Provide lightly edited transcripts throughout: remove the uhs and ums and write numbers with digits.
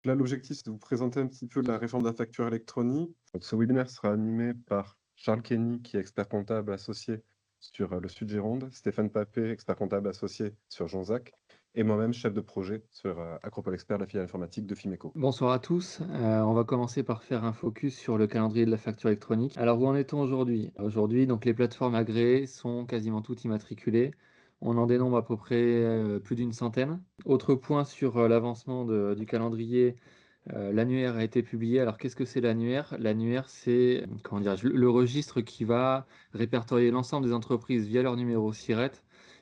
Là, l'objectif, c'est de vous présenter un petit peu la réforme de la facture électronique. Donc, ce webinaire sera animé par Charles Kenny, qui est expert comptable associé sur le Sud Gironde, Stéphane Papé, expert comptable associé sur Jonzac, et moi-même, chef de projet sur Acropole Expert, la filiale informatique de Fimeco. Bonsoir à tous. On va commencer par faire un focus sur le calendrier de la facture électronique. Alors, où en est-on aujourd'hui? Aujourd'hui, donc les plateformes agréées sont quasiment toutes immatriculées. On en dénombre à peu près, plus d'une centaine. Autre point sur, l'avancement du calendrier, l'annuaire a été publié. Alors qu'est-ce que c'est l'annuaire? L'annuaire, c'est, comment dirais-je? Le registre qui va répertorier l'ensemble des entreprises via leur numéro SIRET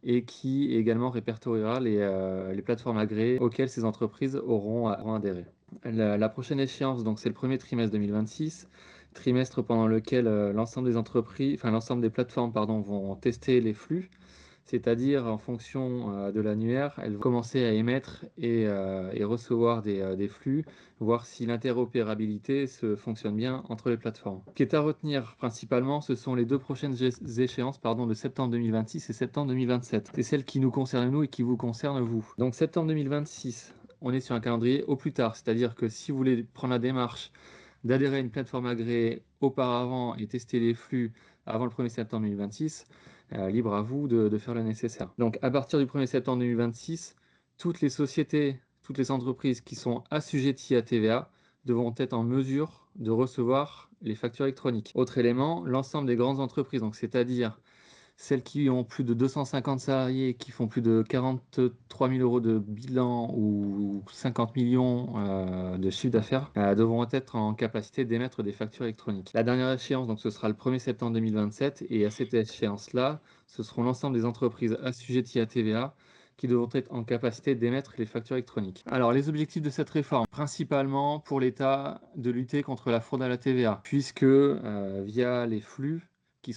et qui également répertoriera les plateformes agréées auxquelles ces entreprises auront adhéré. La prochaine échéance, donc c'est le premier trimestre 2026, trimestre pendant lequel, l'ensemble des entreprises enfin l'ensemble des plateformes, pardon, vont tester les flux. C'est-à-dire en fonction, de l'annuaire, elles vont commencer à émettre et recevoir des flux, voir si l'interopérabilité se fonctionne bien entre les plateformes. Ce qui est à retenir principalement, ce sont les 2 prochaines échéances, pardon, de septembre 2026 et septembre 2027. C'est celles qui nous concernent nous et qui vous concernent vous. Donc septembre 2026, on est sur un calendrier au plus tard, c'est-à-dire que si vous voulez prendre la démarche d'adhérer à une plateforme agréée auparavant et tester les flux avant le 1er septembre 2026, libre à vous de faire le nécessaire. Donc à partir du 1er septembre 2026, toutes les sociétés, toutes les entreprises qui sont assujetties à TVA devront être en mesure de recevoir les factures électroniques. Autre élément, l'ensemble des grandes entreprises, donc c'est-à-dire celles qui ont plus de 250 salariés, qui font plus de 43 000 € de bilan ou 50 millions de chiffre d'affaires, devront être en capacité d'émettre des factures électroniques. La dernière échéance, donc ce sera le 1er septembre 2027, et à cette échéance-là, ce seront l'ensemble des entreprises assujetties à TVA qui devront être en capacité d'émettre les factures électroniques. Alors, les objectifs de cette réforme, principalement pour l'État, de lutter contre la fraude à la TVA, puisque via les flux qui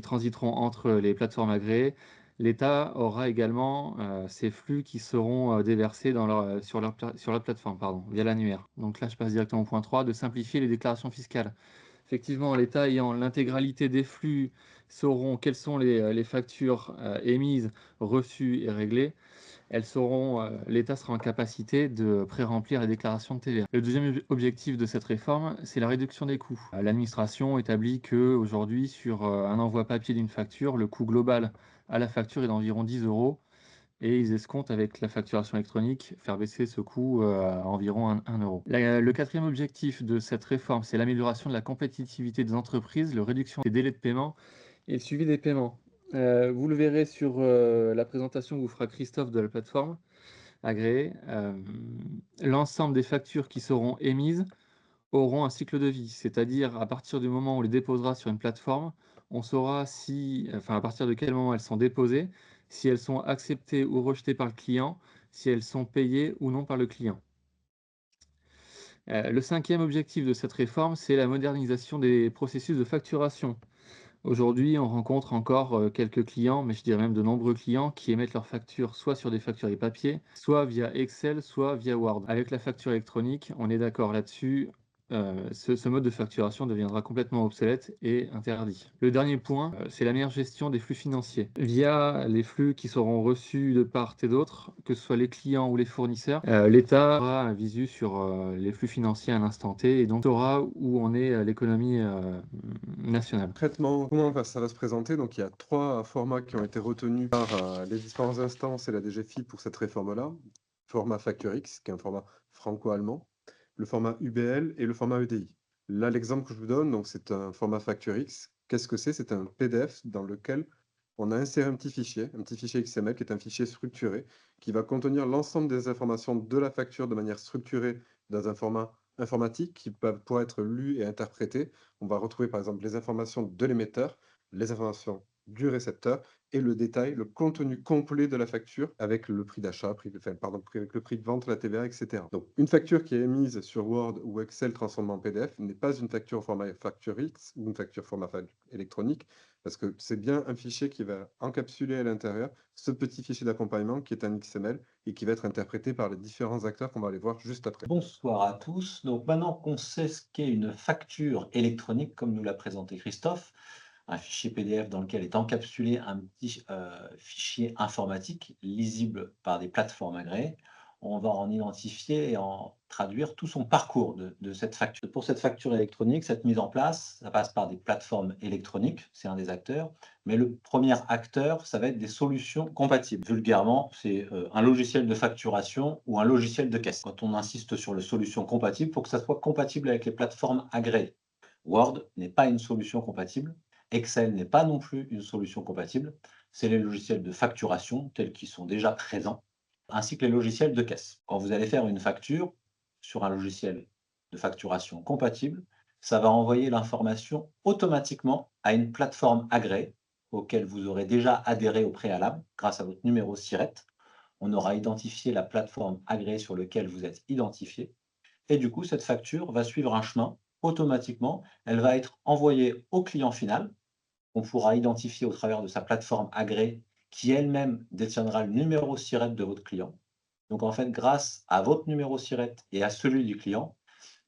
transiteront entre les plateformes agréées, l'État aura également ces flux qui seront déversés sur leur plateforme, pardon, via l'annuaire. Donc là, je passe directement au point 3, de simplifier les déclarations fiscales. Effectivement, l'État ayant l'intégralité des flux sauront quelles sont les factures émises, reçues et réglées. L'État sera en capacité de pré-remplir les déclarations de TVA. Le deuxième objectif de cette réforme, c'est la réduction des coûts. L'administration établit qu'aujourd'hui, sur un envoi papier d'une facture, le coût global à la facture est d'environ 10 € et ils escomptent, avec la facturation électronique, faire baisser ce coût à environ 1 €. Le quatrième objectif de cette réforme, c'est l'amélioration de la compétitivité des entreprises, la réduction des délais de paiement et le suivi des paiements. Vous le verrez sur la présentation que vous fera Christophe de la plateforme agréée. L'ensemble des factures qui seront émises auront un cycle de vie, c'est-à-dire à partir du moment où on les déposera sur une plateforme, on saura si, enfin à partir de quel moment elles sont déposées, si elles sont acceptées ou rejetées par le client, si elles sont payées ou non par le client. Le cinquième objectif de cette réforme, c'est la modernisation des processus de facturation. Aujourd'hui, on rencontre encore, quelques clients, mais je dirais même de nombreux clients qui émettent leurs factures soit sur des facturiers papier, soit via Excel, soit via Word. Avec la facture électronique, on est d'accord là-dessus, ce mode de facturation deviendra complètement obsolète et interdit. Le dernier point, c'est la meilleure gestion des flux financiers. Via les flux qui seront reçus de part et d'autre, que ce soit les clients ou les fournisseurs, l'État aura un visu sur, les flux financiers à l'instant T et donc saura où en est, l'économie, nationale. Concrètement, ça va se présenter? Donc il y a 3 formats qui ont été retenus par, les différentes instances et la DGFiP pour cette réforme-là. Format FactureX, qui est un format franco-allemand, le format UBL et le format EDI. Là, l'exemple que je vous donne, donc c'est un format FactureX. Qu'est-ce que c'est? C'est un PDF dans lequel on a inséré un petit fichier XML qui est un fichier structuré, qui va contenir l'ensemble des informations de la facture de manière structurée dans un format informatique qui va pouvoir être lu et interprété. On va retrouver par exemple les informations de l'émetteur, les informations du récepteur et le détail, le contenu complet de la facture avec le prix d'achat, avec le prix de vente, la TVA, etc. Donc, une facture qui est émise sur Word ou Excel transformée en PDF n'est pas une facture au format Facture X ou une facture format électronique, parce que c'est bien un fichier qui va encapsuler à l'intérieur ce petit fichier d'accompagnement qui est un XML et qui va être interprété par les différents acteurs qu'on va aller voir juste après. Bonsoir à tous. Donc maintenant qu'on sait ce qu'est une facture électronique, comme nous l'a présenté Christophe, un fichier PDF dans lequel est encapsulé un petit fichier informatique lisible par des plateformes agréées, on va en identifier et en traduire tout son parcours de cette facture. Pour cette facture électronique, cette mise en place, ça passe par des plateformes électroniques, c'est un des acteurs, mais le premier acteur, ça va être des solutions compatibles. Vulgairement, c'est un logiciel de facturation ou un logiciel de caisse. Quand on insiste sur les solutions compatibles, il faut que ça soit compatible avec les plateformes agréées. Word n'est pas une solution compatible, Excel n'est pas non plus une solution compatible, c'est les logiciels de facturation tels qu'ils sont déjà présents, ainsi que les logiciels de caisse. Quand vous allez faire une facture sur un logiciel de facturation compatible, ça va envoyer l'information automatiquement à une plateforme agréée auquel vous aurez déjà adhéré au préalable grâce à votre numéro SIRET. On aura identifié la plateforme agréée sur laquelle vous êtes identifié et du coup, cette facture va suivre un chemin automatiquement. Elle va être envoyée au client final. On pourra identifier au travers de sa plateforme agréée qui elle-même détiendra le numéro SIRET de votre client. Donc en fait, grâce à votre numéro SIRET et à celui du client,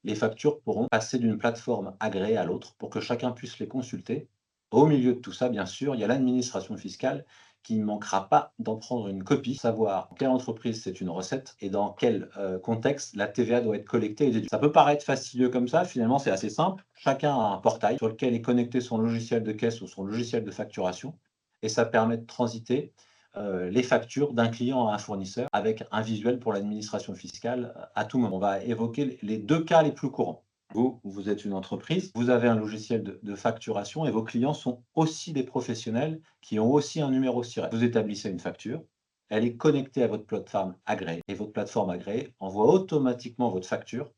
les factures pourront passer d'une plateforme agréée à l'autre pour que chacun puisse les consulter. Au milieu de tout ça, bien sûr, il y a l'administration fiscale qui ne manquera pas d'en prendre une copie, savoir dans quelle entreprise c'est une recette et dans quel contexte la TVA doit être collectée et déduite. Ça peut paraître fastidieux comme ça, finalement c'est assez simple. Chacun a un portail sur lequel est connecté son logiciel de caisse ou son logiciel de facturation et ça permet de transiter les factures d'un client à un fournisseur avec un visuel pour l'administration fiscale à tout moment. On va évoquer les deux cas les plus courants. Vous êtes une entreprise, vous avez un logiciel de facturation et vos clients sont aussi des professionnels qui ont aussi un numéro SIRET. Vous établissez une facture, elle est connectée à votre plateforme agréée et votre plateforme agréée envoie automatiquement votre facture.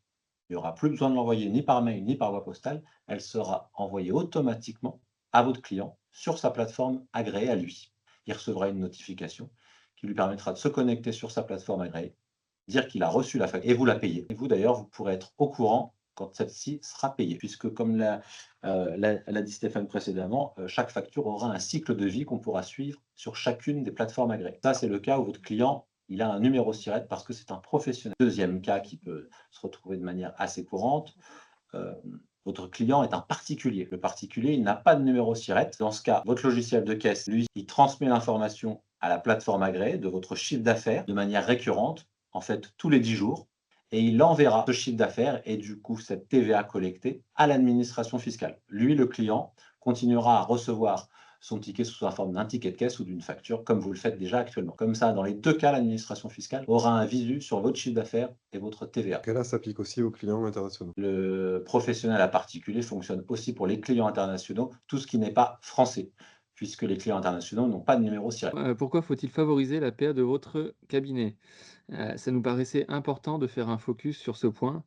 Il n'y aura plus besoin de l'envoyer ni par mail ni par voie postale. Elle sera envoyée automatiquement à votre client sur sa plateforme agréée à lui. Il recevra une notification qui lui permettra de se connecter sur sa plateforme agréée, dire qu'il a reçu la facture et vous la payez. Et vous d'ailleurs, vous pourrez être au courant quand celle-ci sera payée, puisque comme l'a dit Stéphane précédemment, chaque facture aura un cycle de vie qu'on pourra suivre sur chacune des plateformes agréées. Ça, c'est le cas où votre client il a un numéro SIRET parce que c'est un professionnel. Deuxième cas qui peut se retrouver de manière assez courante, euh, votre client est un particulier. Le particulier, il n'a pas de numéro SIRET. Dans ce cas, votre logiciel de caisse, lui, il transmet l'information à la plateforme agréée de votre chiffre d'affaires de manière récurrente, en fait tous les 10 jours, et il enverra ce chiffre d'affaires et du coup cette TVA collectée à l'administration fiscale. Lui, le client, continuera à recevoir son ticket sous la forme d'un ticket de caisse ou d'une facture, comme vous le faites déjà actuellement. Comme ça, dans les deux cas, l'administration fiscale aura un visu sur votre chiffre d'affaires et votre TVA. Et là, ça s'applique aussi aux clients internationaux. Le professionnel à particulier fonctionne aussi pour les clients internationaux, tout ce qui n'est pas français, puisque les clients internationaux n'ont pas de numéro SIRET. Pourquoi faut-il favoriser la paix de votre cabinet? Ça nous paraissait important de faire un focus sur ce point,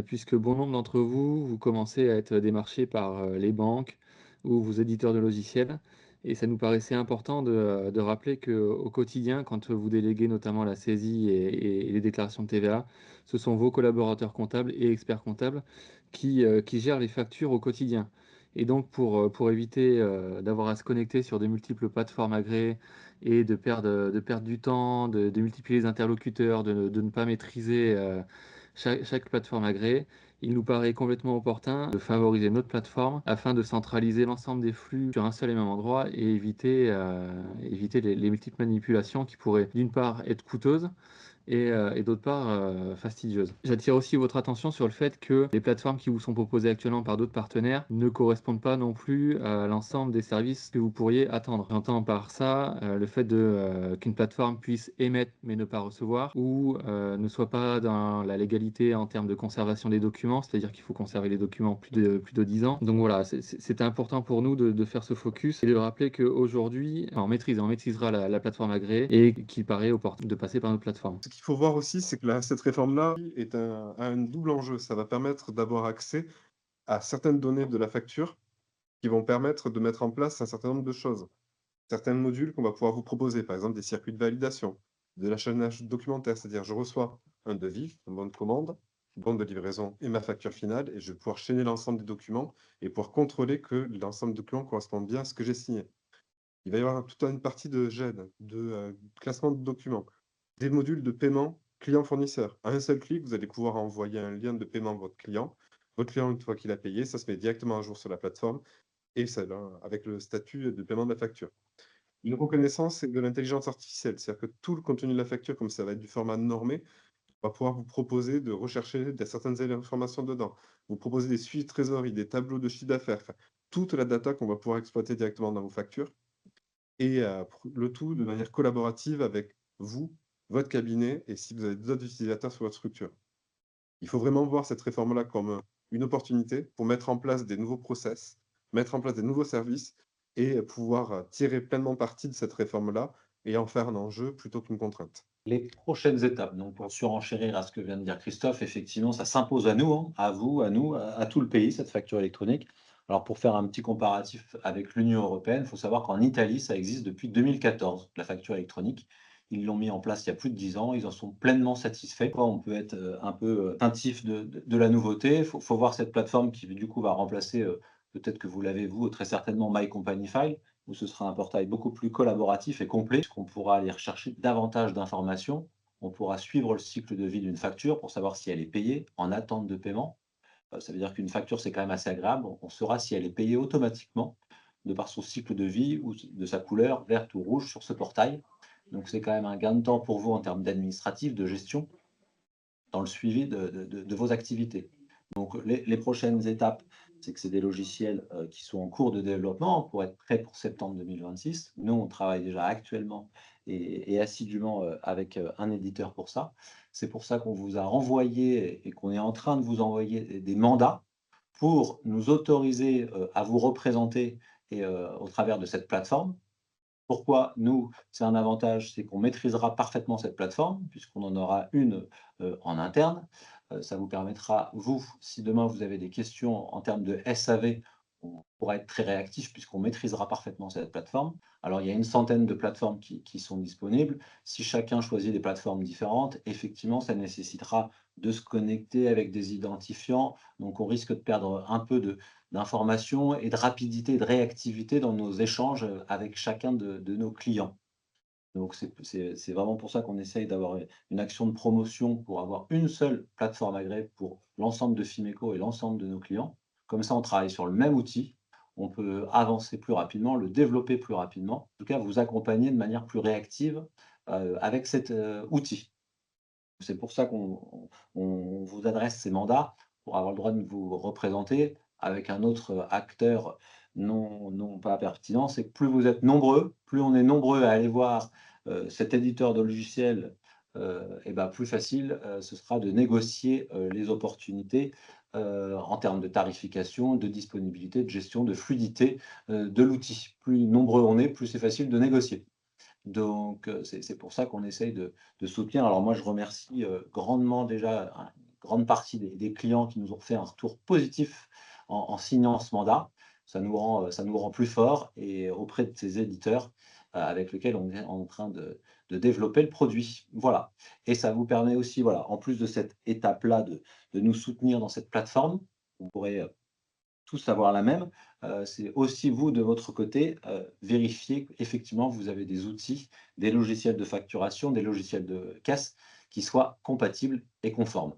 puisque bon nombre d'entre vous, vous commencez à être démarchés par, les banques ou vos éditeurs de logiciels et ça nous paraissait important de rappeler qu'au quotidien, quand vous déléguez notamment la saisie et les déclarations de TVA, ce sont vos collaborateurs comptables et experts comptables qui gèrent les factures au quotidien et donc pour éviter, d'avoir à se connecter sur de multiples plateformes agréées et de perdre du temps, de multiplier les interlocuteurs, de ne pas maîtriser chaque plateforme agréée, il nous paraît complètement opportun de favoriser notre plateforme afin de centraliser l'ensemble des flux sur un seul et même endroit et éviter les multiples manipulations qui pourraient d'une part être coûteuses et d'autre part, fastidieuse. J'attire aussi votre attention sur le fait que les plateformes qui vous sont proposées actuellement par d'autres partenaires ne correspondent pas non plus à l'ensemble des services que vous pourriez attendre. J'entends par ça, le fait qu'une plateforme puisse émettre mais ne pas recevoir ou, ne soit pas dans la légalité en termes de conservation des documents, c'est-à-dire qu'il faut conserver les documents plus de 10 ans. Donc voilà, c'était important pour nous de faire ce focus et de rappeler qu'aujourd'hui, on maîtrisera la plateforme agréée et qu'il paraît opportun de passer par notre plateforme. Ce qu'il faut voir aussi, c'est que cette réforme-là a un double enjeu. Ça va permettre d'avoir accès à certaines données de la facture qui vont permettre de mettre en place un certain nombre de choses. Certains modules qu'on va pouvoir vous proposer, par exemple des circuits de validation, de l'achat documentaire, c'est-à-dire je reçois un devis, un bon de commande, bon de livraison et ma facture finale, et je vais pouvoir chaîner l'ensemble des documents et pouvoir contrôler que l'ensemble des documents correspondent bien à ce que j'ai signé. Il va y avoir toute une partie de GED, de classement de documents, des modules de paiement client-fournisseur. À un seul clic, vous allez pouvoir envoyer un lien de paiement à votre client. Votre client, une fois qu'il a payé, ça se met directement à jour sur la plateforme et ça, là, avec le statut de paiement de la facture. Une reconnaissance et de l'intelligence artificielle, c'est-à-dire que tout le contenu de la facture, comme ça va être du format normé, On va pouvoir vous proposer de rechercher certaines informations dedans, vous proposer des suivis de trésorerie, des tableaux de chiffre d'affaires, enfin, toute la data qu'on va pouvoir exploiter directement dans vos factures et le tout de manière collaborative avec vous, votre cabinet et si vous avez d'autres utilisateurs sur votre structure. Il faut vraiment voir cette réforme-là comme, une opportunité pour mettre en place des nouveaux process, mettre en place des nouveaux services et pouvoir, tirer pleinement parti de cette réforme-là et en faire un enjeu plutôt qu'une contrainte. Les prochaines étapes, donc pour surenchérir à ce que vient de dire Christophe, effectivement, ça s'impose à nous, hein, à vous, à nous, à tout le pays, cette facture électronique. Alors pour faire un petit comparatif avec l'Union européenne, il faut savoir qu'en Italie, ça existe depuis 2014, la facture électronique. Ils l'ont mis en place il y a plus de 10 ans, ils en sont pleinement satisfaits. On peut être un peu attentif de la nouveauté. Il faut voir cette plateforme qui du coup va remplacer, peut-être que vous l'avez vous, très certainement My Company File, où ce sera un portail beaucoup plus collaboratif et complet, puisqu'on pourra aller rechercher davantage d'informations. On pourra suivre le cycle de vie d'une facture pour savoir si elle est payée, en attente de paiement. Ça veut dire qu'une facture, c'est quand même assez agréable. On saura si elle est payée automatiquement, de par son cycle de vie ou de sa couleur verte ou rouge sur ce portail. Donc c'est quand même un gain de temps pour vous en termes d'administratif, de gestion, dans le suivi de vos activités. Donc les prochaines étapes, c'est que c'est des logiciels, qui sont en cours de développement pour être prêts pour septembre 2026. Nous, on travaille déjà actuellement et assidûment, avec, un éditeur pour ça. C'est pour ça qu'on vous a renvoyé et qu'on est en train de vous envoyer des mandats pour nous autoriser, à vous représenter et au travers de cette plateforme. Pourquoi nous, c'est un avantage, c'est qu'on maîtrisera parfaitement cette plateforme puisqu'on en aura une, en interne. Ça vous permettra, vous, si demain vous avez des questions en termes de SAV, on pourra être très réactif puisqu'on maîtrisera parfaitement cette plateforme. Alors il y a une centaine de plateformes qui sont disponibles. Si chacun choisit des plateformes différentes, effectivement, ça nécessitera de se connecter avec des identifiants. Donc on risque de perdre un peu d'informations et de rapidité, de réactivité dans nos échanges, avec chacun de nos clients. Donc c'est vraiment pour ça qu'on essaye d'avoir une action de promotion pour avoir une seule plateforme agréée pour l'ensemble de Fimeco et l'ensemble de nos clients. Comme ça, on travaille sur le même outil, on peut avancer plus rapidement, le développer plus rapidement, en tout cas vous accompagner de manière plus réactive, avec cet, outil. C'est pour ça qu'on vous adresse ces mandats, pour avoir le droit de vous représenter avec un autre acteur non pas pertinent. C'est que plus vous êtes nombreux, plus on est nombreux à aller voir, cet éditeur de logiciels, et bah, plus facile, ce sera de négocier, les opportunités, en termes de tarification, de disponibilité, de gestion, de fluidité, de l'outil. Plus nombreux on est, plus c'est facile de négocier. Donc, c'est pour ça qu'on essaye de soutenir. Alors moi, je remercie, grandement déjà une grande partie des clients qui nous ont fait un retour positif en signant ce mandat. Ça nous rend plus forts et auprès de ces éditeurs, avec lesquels on est en train de développer le produit. Voilà, et ça vous permet aussi, voilà, en plus de cette étape-là de nous soutenir dans cette plateforme, vous pourrez, tous avoir la même. C'est aussi vous, de votre côté, vérifier qu'effectivement vous avez des outils, des logiciels de facturation, des logiciels de caisse qui soient compatibles et conformes.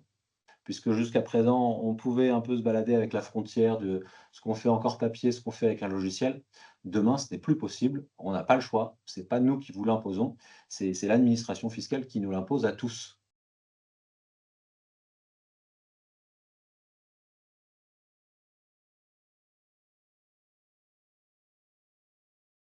Puisque jusqu'à présent, on pouvait un peu se balader avec la frontière de ce qu'on fait encore papier, ce qu'on fait avec un logiciel. Demain, ce n'est plus possible, on n'a pas le choix, c'est pas nous qui vous l'imposons, c'est l'administration fiscale qui nous l'impose à tous.